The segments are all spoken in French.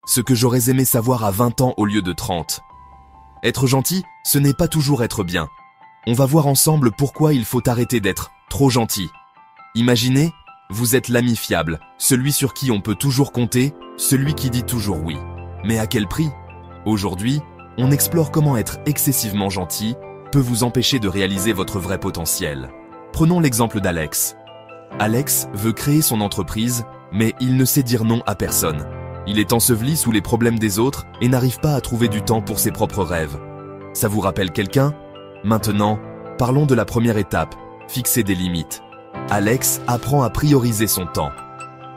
ce que j'aurais aimé savoir à 20 ans au lieu de 30. Être gentil, ce n'est pas toujours être bien. On va voir ensemble pourquoi il faut arrêter d'être trop gentil. Imaginez, vous êtes l'ami fiable, celui sur qui on peut toujours compter, celui qui dit toujours oui. Mais à quel prix? Aujourd'hui, on explore comment être excessivement gentil peut vous empêcher de réaliser votre vrai potentiel. Prenons l'exemple d'Alex. Alex veut créer son entreprise, mais il ne sait dire non à personne. Il est enseveli sous les problèmes des autres et n'arrive pas à trouver du temps pour ses propres rêves. Ça vous rappelle quelqu'un? Maintenant, parlons de la première étape, fixer des limites. Alex apprend à prioriser son temps.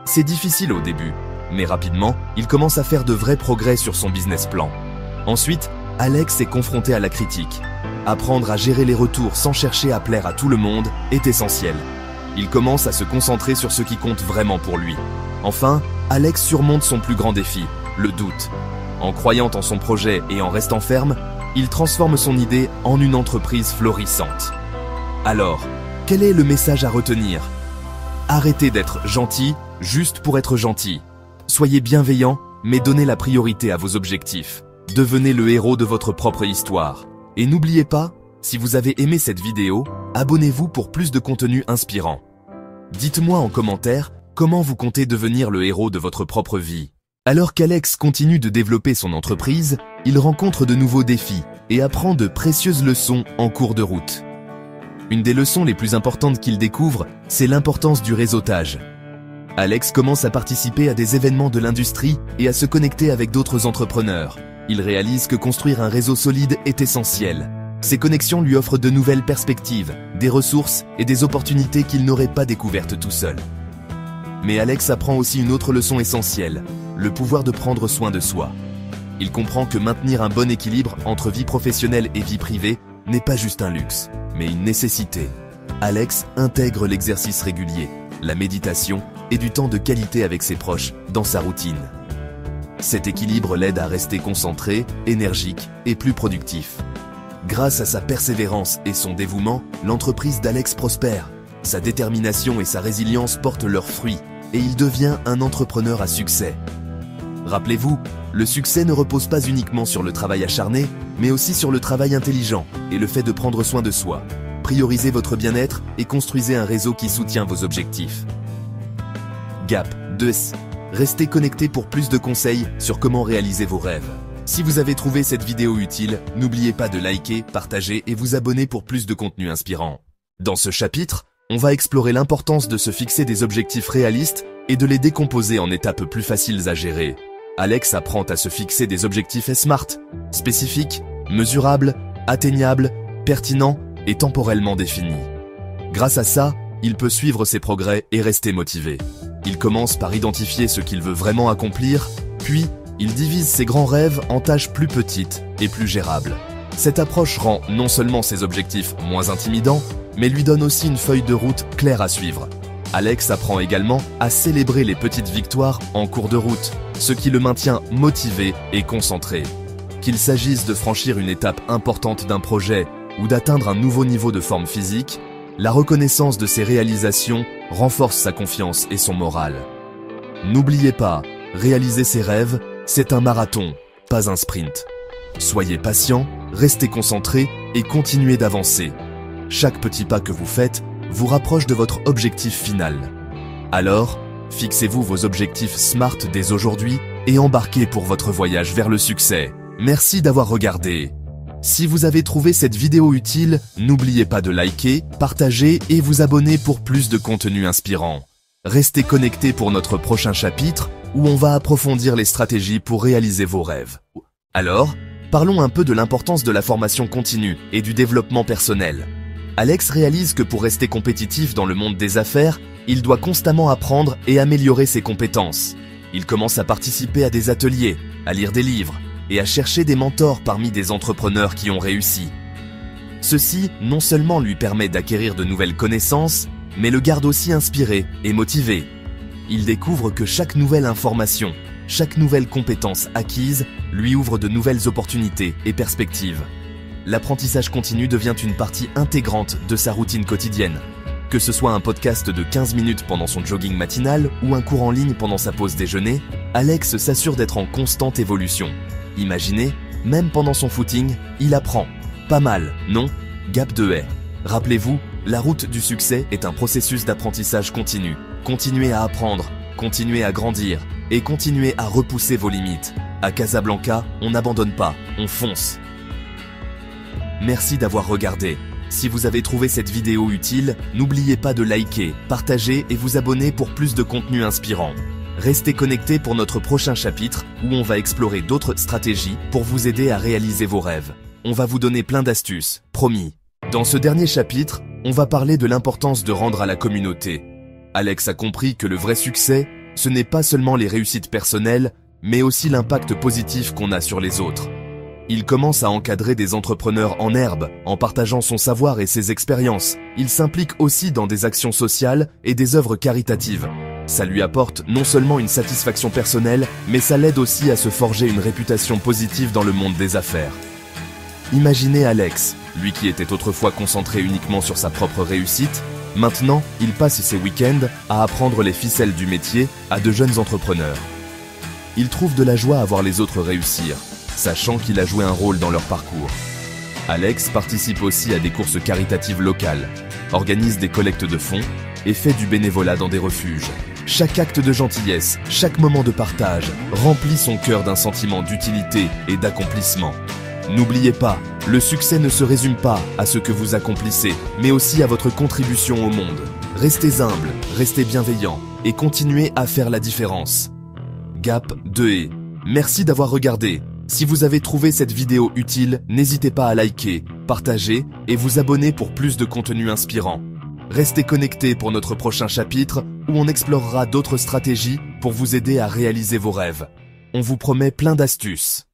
C'est difficile au début, mais rapidement, il commence à faire de vrais progrès sur son business plan. Ensuite, Alex est confronté à la critique. Apprendre à gérer les retours sans chercher à plaire à tout le monde est essentiel. Il commence à se concentrer sur ce qui compte vraiment pour lui. Enfin, Alex surmonte son plus grand défi, le doute. En croyant en son projet et en restant ferme, il transforme son idée en une entreprise florissante. Alors, quel est le message à retenir? Arrêtez d'être gentil juste pour être gentil. Soyez bienveillant, mais donnez la priorité à vos objectifs. Devenez le héros de votre propre histoire. Et n'oubliez pas, si vous avez aimé cette vidéo, abonnez-vous pour plus de contenu inspirant. Dites-moi en commentaire comment vous comptez devenir le héros de votre propre vie. Alors qu'Alex continue de développer son entreprise, il rencontre de nouveaux défis et apprend de précieuses leçons en cours de route. Une des leçons les plus importantes qu'il découvre, c'est l'importance du réseautage. Alex commence à participer à des événements de l'industrie et à se connecter avec d'autres entrepreneurs. Il réalise que construire un réseau solide est essentiel. Ces connexions lui offrent de nouvelles perspectives, des ressources et des opportunités qu'il n'aurait pas découvertes tout seul. Mais Alex apprend aussi une autre leçon essentielle, le pouvoir de prendre soin de soi. Il comprend que maintenir un bon équilibre entre vie professionnelle et vie privée n'est pas juste un luxe, mais une nécessité. Alex intègre l'exercice régulier, la méditation et du temps de qualité avec ses proches dans sa routine. Cet équilibre l'aide à rester concentré, énergique et plus productif. Grâce à sa persévérance et son dévouement, l'entreprise d'Alex prospère. Sa détermination et sa résilience portent leurs fruits et il devient un entrepreneur à succès. Rappelez-vous, le succès ne repose pas uniquement sur le travail acharné, mais aussi sur le travail intelligent et le fait de prendre soin de soi. Priorisez votre bien-être et construisez un réseau qui soutient vos objectifs. Gap 2. Restez connectés pour plus de conseils sur comment réaliser vos rêves. Si vous avez trouvé cette vidéo utile, n'oubliez pas de liker, partager et vous abonner pour plus de contenu inspirant. Dans ce chapitre, on va explorer l'importance de se fixer des objectifs réalistes et de les décomposer en étapes plus faciles à gérer. Alex apprend à se fixer des objectifs SMART, spécifiques, mesurables, atteignables, pertinents et temporellement définis. Grâce à ça, il peut suivre ses progrès et rester motivé. Il commence par identifier ce qu'il veut vraiment accomplir, puis il divise ses grands rêves en tâches plus petites et plus gérables. Cette approche rend non seulement ses objectifs moins intimidants, mais lui donne aussi une feuille de route claire à suivre. Alex apprend également à célébrer les petites victoires en cours de route, ce qui le maintient motivé et concentré. Qu'il s'agisse de franchir une étape importante d'un projet ou d'atteindre un nouveau niveau de forme physique, la reconnaissance de ses réalisations renforce sa confiance et son moral. N'oubliez pas, réaliser ses rêves, c'est un marathon, pas un sprint. Soyez patient, restez concentré et continuez d'avancer. Chaque petit pas que vous faites vous rapproche de votre objectif final. Alors, fixez-vous vos objectifs SMART dès aujourd'hui et embarquez pour votre voyage vers le succès. Merci d'avoir regardé. Si vous avez trouvé cette vidéo utile, n'oubliez pas de liker, partager et vous abonner pour plus de contenu inspirant. Restez connectés pour notre prochain chapitre où on va approfondir les stratégies pour réaliser vos rêves. Alors, parlons un peu de l'importance de la formation continue et du développement personnel. Alex réalise que pour rester compétitif dans le monde des affaires, il doit constamment apprendre et améliorer ses compétences. Il commence à participer à des ateliers, à lire des livres et à chercher des mentors parmi des entrepreneurs qui ont réussi. Ceci non seulement lui permet d'acquérir de nouvelles connaissances, mais le garde aussi inspiré et motivé. Il découvre que chaque nouvelle information, chaque nouvelle compétence acquise lui ouvre de nouvelles opportunités et perspectives. L'apprentissage continu devient une partie intégrante de sa routine quotidienne. Que ce soit un podcast de 15 minutes pendant son jogging matinal ou un cours en ligne pendant sa pause déjeuner, Alex s'assure d'être en constante évolution. Imaginez, même pendant son footing, il apprend. Pas mal, non? Gap de haie. Rappelez-vous, la route du succès est un processus d'apprentissage continu. Continuez à apprendre, continuez à grandir et continuez à repousser vos limites. À Casablanca, on n'abandonne pas, on fonce. Merci d'avoir regardé. Si vous avez trouvé cette vidéo utile, n'oubliez pas de liker, partager et vous abonner pour plus de contenu inspirant. Restez connectés pour notre prochain chapitre où on va explorer d'autres stratégies pour vous aider à réaliser vos rêves. On va vous donner plein d'astuces, promis. Dans ce dernier chapitre, on va parler de l'importance de rendre à la communauté. Alex a compris que le vrai succès, ce n'est pas seulement les réussites personnelles, mais aussi l'impact positif qu'on a sur les autres. Il commence à encadrer des entrepreneurs en herbe, en partageant son savoir et ses expériences. Il s'implique aussi dans des actions sociales et des œuvres caritatives. Ça lui apporte non seulement une satisfaction personnelle, mais ça l'aide aussi à se forger une réputation positive dans le monde des affaires. Imaginez Alex, lui qui était autrefois concentré uniquement sur sa propre réussite, maintenant il passe ses week-ends à apprendre les ficelles du métier à de jeunes entrepreneurs. Il trouve de la joie à voir les autres réussir, sachant qu'il a joué un rôle dans leur parcours. Alex participe aussi à des courses caritatives locales, organise des collectes de fonds et fait du bénévolat dans des refuges. Chaque acte de gentillesse, chaque moment de partage remplit son cœur d'un sentiment d'utilité et d'accomplissement. N'oubliez pas, le succès ne se résume pas à ce que vous accomplissez, mais aussi à votre contribution au monde. Restez humble, restez bienveillant et continuez à faire la différence. Gap de haie. Merci d'avoir regardé. Si vous avez trouvé cette vidéo utile, n'hésitez pas à liker, partager et vous abonner pour plus de contenu inspirant. Restez connectés pour notre prochain chapitre où on explorera d'autres stratégies pour vous aider à réaliser vos rêves. On vous promet plein d'astuces.